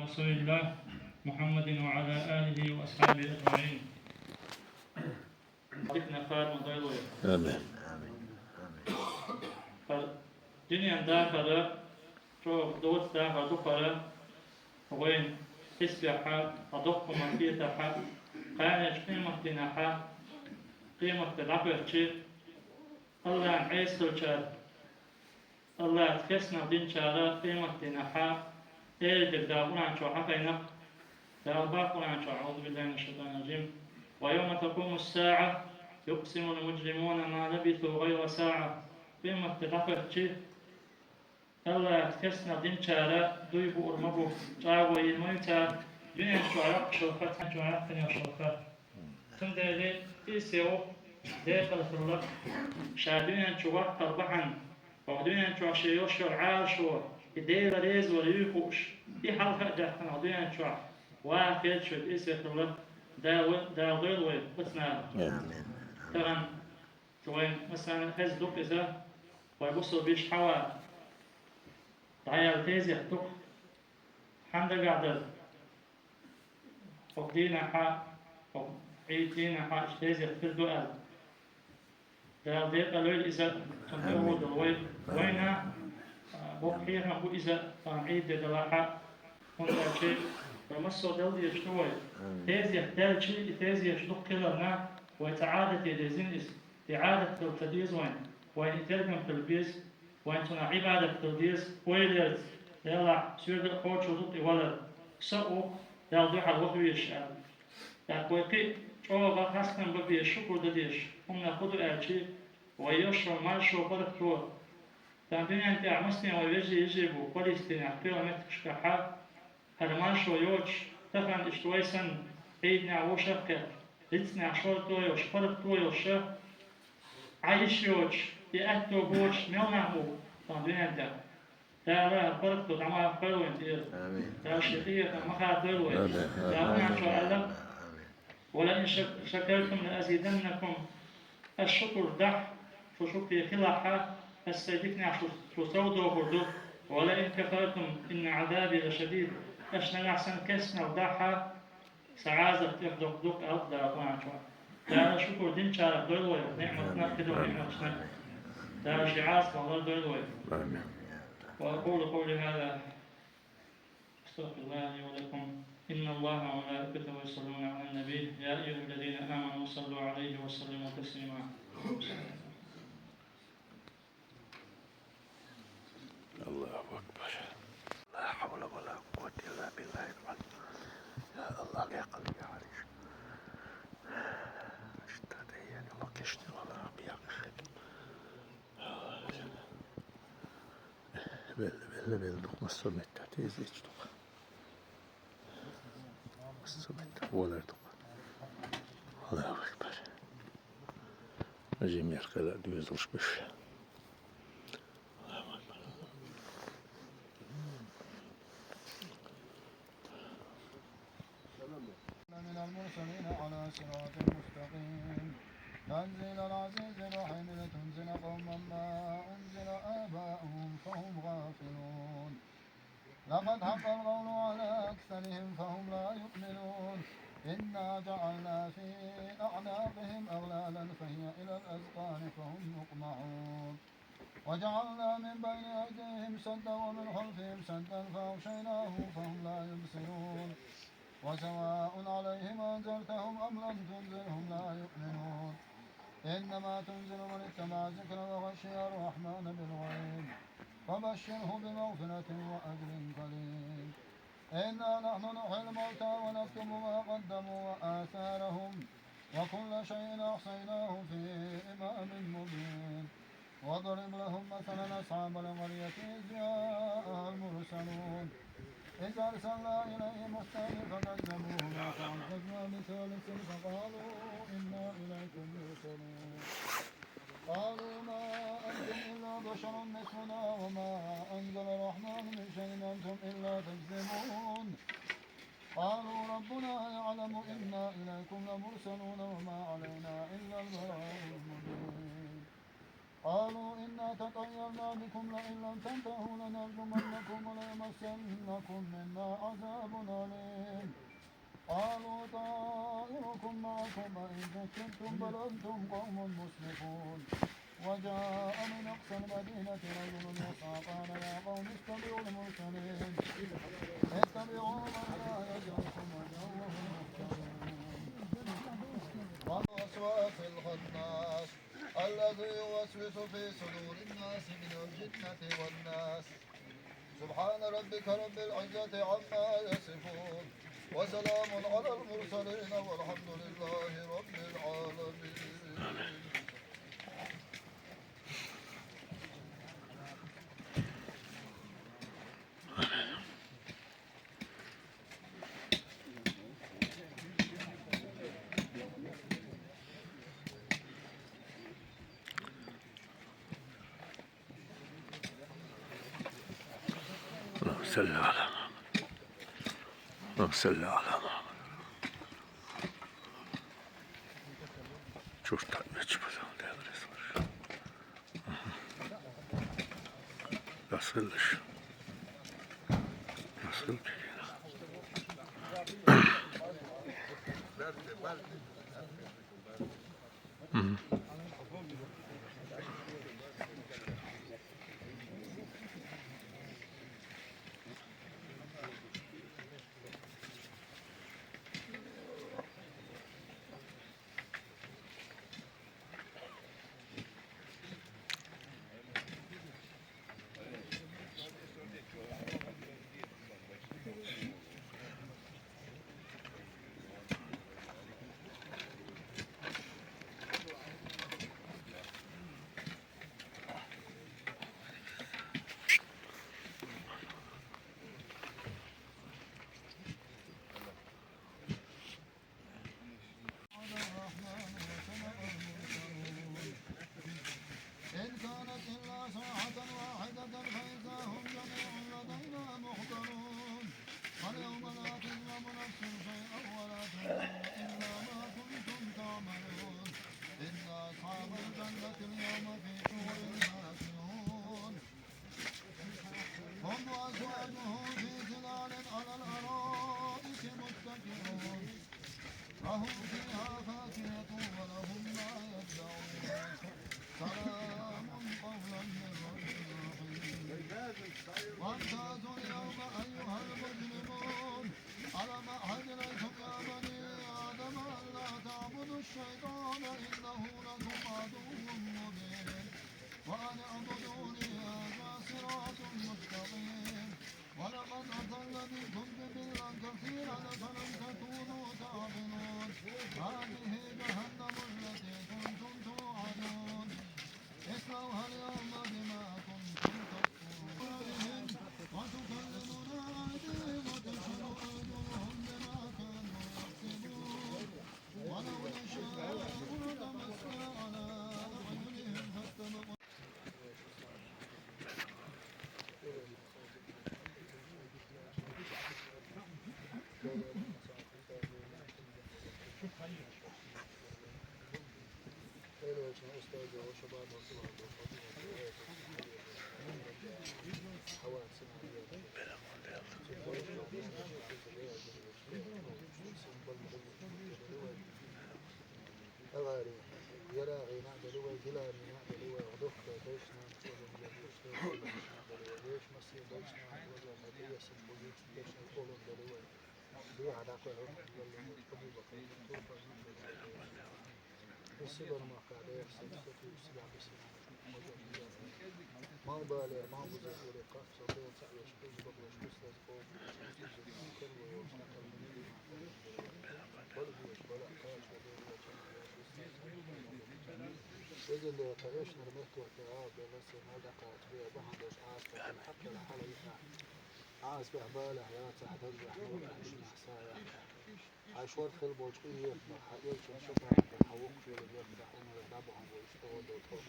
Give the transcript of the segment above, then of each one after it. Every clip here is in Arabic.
رسول الله محمد وعلى آله وأصحابه أجمعين. Dik far model way. Amen. Far dünyanın da fara çok doğut da fara fara وين تسبح أضخ مكيتها قانش قيمة تنحى قيمة العبر شيء الله عيسى شر الله تكسنا دين شارع قيمة تنحى إيه تدابون عن شو حقنا دابون عن شو أعوذ بالله من الشيطان الرجيم ويوم تقوم الساعة يقسم المجرمون ما لبثوا غير ساعة قيمة العبر شيء الله تكسنا دين شارع دويبو أرمبو جاوي الميتا دنيا شعراء شوفات شعراء ثانية شوفات تندري إيسيو داخل في الله شادونا شوات طربعا وعدونا شو عشيو شرعا شو يدير ريز وليكوش دي حلقة جاكنا عدونا شو واحد شو إيسيو في الله داويل ويبتنا طبعا شوين مثلا هز دوك إذا ويبصوا بيش حوا تعال تيزي دوك حمد قاعدة فقدينا حا عيدينا حا اشتيزي في الدؤال دا ديق الويل إذا تنقود الويل وينا بوحيها بو إذا عيد دلاحا هنا شيء فمسو دل يشتوي تيزي دل شيء تيزي يشتوك كلنا ويتعادة يدزين إعادة تلتديز وين ترجم في البيز وين تنا عبادة تلتديز ويلرز يلا سيرد الخوش وضطي ولا سأو يالدو حال وحويش يقويقي شوغا خاصنا ببي شكر دديش هم ناخدو أعجي ويشرو مالشو بركتو تنبين أنت أعمسني ويجي يجيبو قليستين أحكيو متكشكحا هرمالشو يوش تفن اشتويسن عيدنا وشبكة لتنا شورتو يوش بركتو يوش عايش يوش يأتو بوش ميوناهو تنبين أنت ترى بركتو تعمل خير وانتير ترى الشيخية مخاطر دلوي ترى شو ألم ولئن شكرتم لأزيدنكم الشكر دح شو شكري خلاحا السيدكنا شو سودو هردو ولئن كفرتم إن عذابي لشديد أشنا أحسن كسنا ودحا سعازة تفدق دق أفضل أطلع شو ترى شكر دين شارك دلوي نعمة نفكدو نعمة شنك ترى شعاز والله دلوي وأقول قولي هذا استغفر الله لي ولكم إن الله وملائكته يصلون على النبي يا أيها الذين آمنوا صلوا عليه وسلموا تسليما الله أكبر لا حول ولا قوة إلا بالله العلي يا الله يا قلبي عريش اشتهد يعني ما كشتي ولا بيا بل مصمت تحتيز يجتوك مصمت ولا توك الله أكبر نجيم يركض دوزوش بش من المرسلين على صراط مستقيم تنزيل العزيز الرحيم لتنزل قوما ما أنزل آباؤهم فهم غافلون لقد حق القول على أكثرهم فهم لا يؤمنون إنا جعلنا في أعناقهم أغلالا فهي إلى الأذقان فهم مقمحون وجعلنا من بين أيديهم سدا ومن خلفهم سدا فأغشيناهم فهم لا يبصرون وسواء عليهم أنذرتهم أم لم تنذرهم لا يؤمنون إنما تنذر من اتبع الذكر وغشي الرحمن بالغيب فبشره بمغفرة وأجر كريم إنا نحن نحيي الموتى ونكتب ما قدموا وآثارهم وكل شيء أحصيناه في إمام مبين واضرب لهم مثلا أصحاب القرية إذ جاءها المرسلون إذ أرسلنا إليهم اثنين فكذبوهما فعززنا بثالث فقالوا إنا إليكم مرسلون قالوا ما أنتم إلا بشر مثلنا وما أنزل الرحمن من شيء أنتم إلا تكذبون قالوا ربنا يعلم إنا إليكم لمرسلون وما علينا إلا البلاغ المبين قالوا إنا تطيرنا بكم لئن لم تنتهوا لنرجمنكم وليمسنكم منا عذاب أليم قالوا طائركم معكم أئن ذكرتم بل أنتم قوم مسرفون وجاء من أقصى المدينة رجل يسعى قال يا قوم اتبعوا المرسلين اتبعوا من لا يدعكم وجهه مهتدون والوسواس الخناس الذي يوسوس في صدور الناس من الجنة والناس سبحان ربك رب العزة عما يصفون وسلام على المرسلين والحمد لله رب العالمين. صل على محمد صل على محمد. Çok tatlı çıkıyor. Nasılmış? Nasıl ki? لهم فيها فاكهة ولهم ما يدعون سلام قولا من رب رحيم وامتازوا اليوم أيها المجرمون ألم أعهد إليكم يا بني آدم ألا تعبدوا الشيطان إنه لكم عدو مبين وأن اعبدوني هذا صراط مستقيم ولقد أضل منكم جبلا كثيرا فلم تكونوا تعقلون هذه جهنم التي كنتم توعدون اصلوها اليوم بما كنتم تكفرون وتكلمنا أيديهم وتشهد أرجلهم بما كانوا يكسبون ولو نشاء لطمسنا على أعينهم فاستبقوا عايز بحبالة حياة تحت الرحمة وحش محسايا عشوار في البوشقية محايل شنشفها بالحوق في الجيب دحونا يدابهم ويشتغل وطوق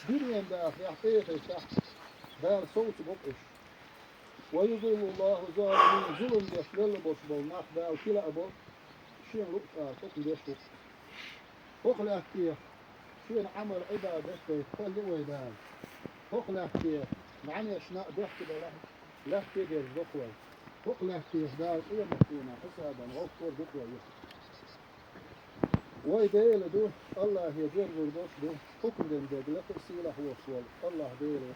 دنيا داخل يحقيقي تحت دار صوت بقش ويظل الله ظالمين ظلم يشلل بوش بولناخ دار كلا أبو شين لقطة تقل يشوف تقل أحكيه شين عمل عبادة كل ويدان تقل أحكيه معني أشناء ضحك بله لا تقدر دقوة تقل أحكيه دار إيه مكتونة حسابا غفور دقوة ويديل دو الله يجر الدوش دو حكم دم دق لك سيله هو سوال الله ديله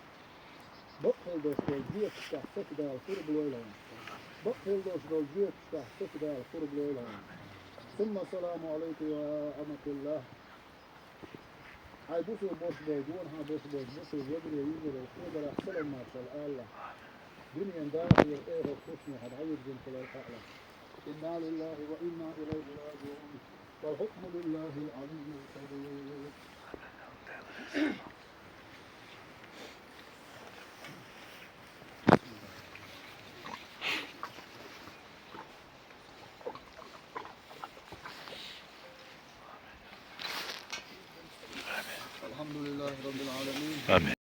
بقل دوش دول جيت تحت دال قرب ليلان بقل دوش دول جيت تحت دال قرب ليلان ثم السلام عليك يا أمة الله هاي بوسو بوش بوجون ها بوش بوسو يجري يجري الخبر أحسن ما شاء الله دنيا داخل الإيه الخشنة هذا عيد جنت لا تعلم إنا لله وإنا إليه راجعون والحكم لله العلي الكبير الحمد لله رب العالمين آمين.